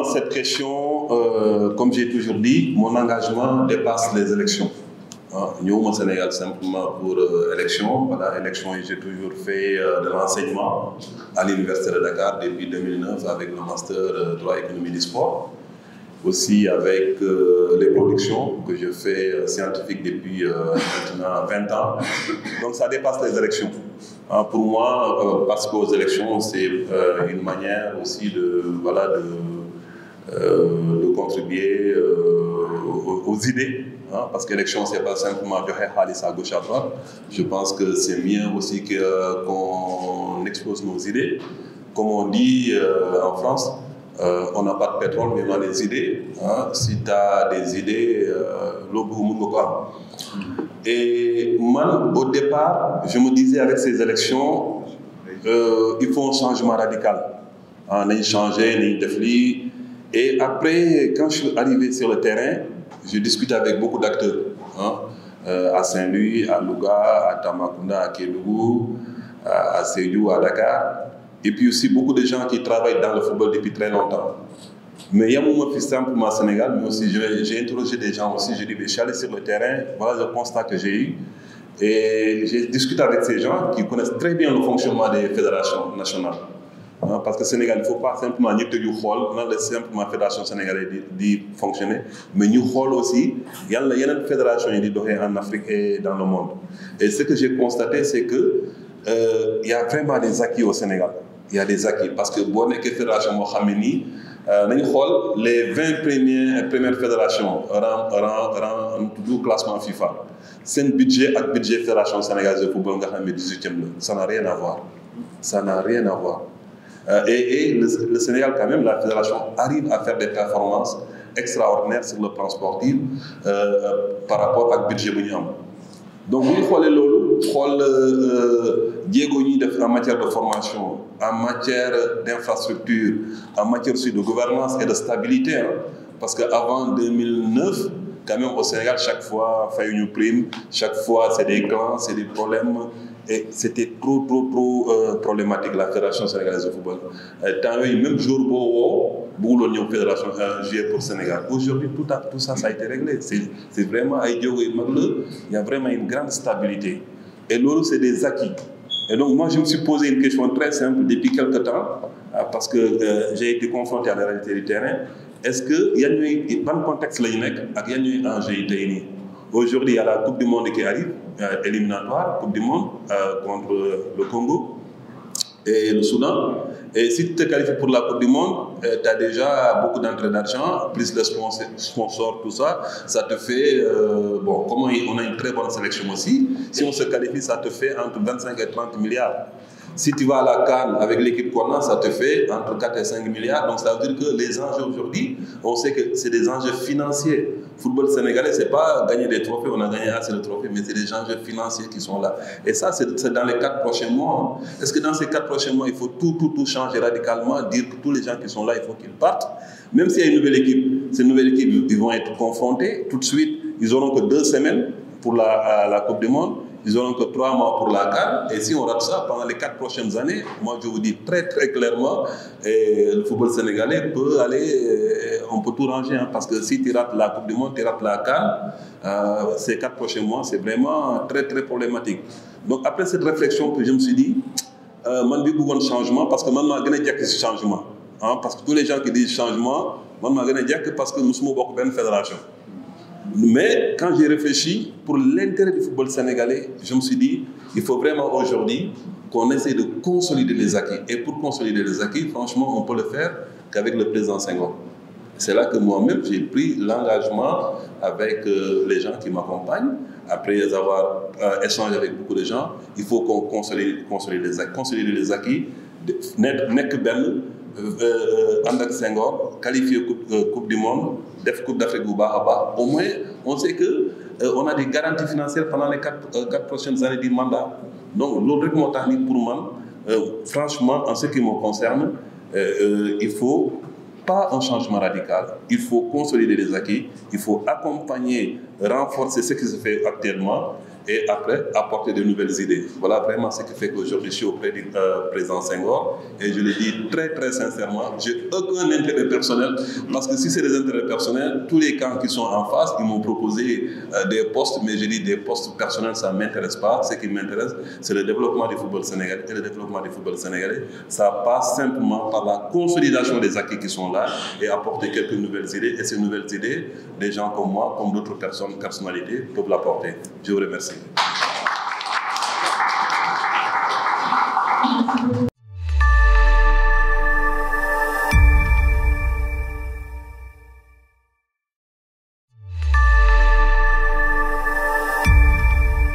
cette question, comme j'ai toujours dit, mon engagement dépasse les élections. Nous, au Sénégal, simplement pour élection. Voilà, élection, j'ai toujours fait de l'enseignement à l'Université de Dakar depuis 2009 avec le master droit économie du sport. Aussi avec les productions que je fais scientifiques depuis maintenant 20 ans. Donc ça dépasse les élections. Pour moi, parce qu'aux élections, c'est une manière aussi de contribuer aux idées. Parce qu'élection, ce n'est pas simplement de faire à gauche à droite. Je pense que c'est mieux aussi qu'on expose nos idées. Comme on dit en France, on n'a pas de pétrole, mais on a des idées. Si tu as des idées, et moi, au départ, je me disais avec ces élections, il faut un changement radical. On a changé, on a défli. Et après, quand je suis arrivé sur le terrain, je discute avec beaucoup d'acteurs. À Saint-Louis, à Louga, à Tambacounda, à Kédougou, à Sédhiou, à Dakar. Et puis aussi beaucoup de gens qui travaillent dans le football depuis très longtemps. Mais il y a mon fils simplement au Sénégal, mais aussi j'ai interrogé des gens aussi, j'ai dit, je suis allé sur le terrain, voilà le constat que j'ai eu. Et j'ai discuté avec ces gens qui connaissent très bien le fonctionnement des fédérations nationales. Parce que le Sénégal, il ne faut pas simplement nous simplement la fédération sénégalaise de fonctionner, mais nous aussi, il y a une fédération en Afrique et dans le monde. Et ce que j'ai constaté, c'est que il y a vraiment des acquis au Sénégal. Il y a des acquis parce que bonne fédération les 20 premières fédérations du classement FIFA. C'est un budget avec budget fédération sénégalaise de football 18e. Ça n'a rien à voir. Ça n'a rien à voir. Et le Sénégal, quand même, la fédération arrive à faire des performances extraordinaires sur le plan sportif par rapport au budget Buniam. Donc, vous voyez Diego en matière de formation, en matière d'infrastructure, en matière aussi de gouvernance et de stabilité. Parce qu'avant 2009, quand même au Sénégal, chaque fois, il y a une prime, chaque fois, c'est des clans, c'est des problèmes. Et c'était trop problématique, la Fédération sénégalaise de football. Tant même jour où l'Union Fédération jouait pour le Sénégal. Aujourd'hui, tout ça, ça a été réglé. C'est vraiment, il y a vraiment une grande stabilité. Et l'euro, c'est des acquis. Et donc, moi, je me suis posé une question très simple depuis quelques temps, parce que j'ai été confronté à la réalité du terrain. Est-ce qu'il y a un contexte là, il y a un enjeu ici? Aujourd'hui, il y a la Coupe du Monde qui arrive, éliminatoire, Coupe du Monde contre le Congo et le Soudan. Et si tu te qualifies pour la Coupe du Monde, tu as déjà beaucoup d'entrées d'argent, plus les sponsors, tout ça. Ça te fait, comme on a une très bonne sélection aussi, si on se qualifie, ça te fait entre 25 et 30 milliards. Si tu vas à la CAN avec l'équipe qu'on a, ça te fait entre 4 et 5 milliards. Donc ça veut dire que les enjeux aujourd'hui, on sait que c'est des enjeux financiers. Le football sénégalais, ce n'est pas gagner des trophées, on a gagné assez de trophées, mais c'est des enjeux financiers qui sont là. Et ça, c'est dans les 4 prochains mois. Est-ce que dans ces 4 prochains mois, il faut tout changer radicalement, dire que tous les gens qui sont là, il faut qu'ils partent? Même s'il y a une nouvelle équipe, ces nouvelles équipes, ils vont être confrontés. Tout de suite, ils n'auront que 2 semaines pour la Coupe du Monde. Ils n'auront que 3 mois pour la CAN. Et si on rate ça pendant les 4 prochaines années, moi je vous dis très clairement, le football sénégalais peut aller, on peut tout ranger. Parce que si tu rates la Coupe du Monde, tu rates la CAN, ces 4 prochains mois, c'est vraiment très problématique. Donc après cette réflexion que je me suis dit, moi j'ai besoin de changement parce que moi je dire que c'est changement. Parce que tous les gens qui disent changement, moi je dire que parce que nous sommes beaucoup une fédération. Mais quand j'ai réfléchi, pour l'intérêt du football sénégalais, je me suis dit, il faut vraiment aujourd'hui qu'on essaie de consolider les acquis. Et pour consolider les acquis, franchement, on peut le faire qu'avec le président Senghor. C'est là que moi-même, j'ai pris l'engagement avec les gens qui m'accompagnent. Après avoir échangé avec beaucoup de gens, il faut qu'on consolide les acquis. Nek Ben, Andak Senghor, qualifié Coupe du Monde, def Coupe d'Afrique au bas. Au moins, on sait qu'on a des garanties financières pendant les 4 prochaines années du mandat. Donc, l'autre pour moi, franchement, en ce qui me concerne, il faut pas un changement radical. Il faut consolider les acquis, il faut accompagner, renforcer ce qui se fait actuellement. et après apporter de nouvelles idées. Voilà vraiment ce qui fait qu'aujourd'hui je suis auprès du président Senghor et je le dis très très sincèrement, j'ai aucun intérêt personnel parce que si c'est des intérêts personnels, tous les camps qui sont en face, ils m'ont proposé des postes, mais je dis des postes personnels, ça ne m'intéresse pas. Ce qui m'intéresse, c'est le développement du football sénégalais. Et le développement du football sénégalais, ça passe simplement par la consolidation des acquis qui sont là et apporter quelques nouvelles idées. Et ces nouvelles idées, des gens comme moi, comme d'autres personnalités, peuvent l'apporter. Je vous remercie.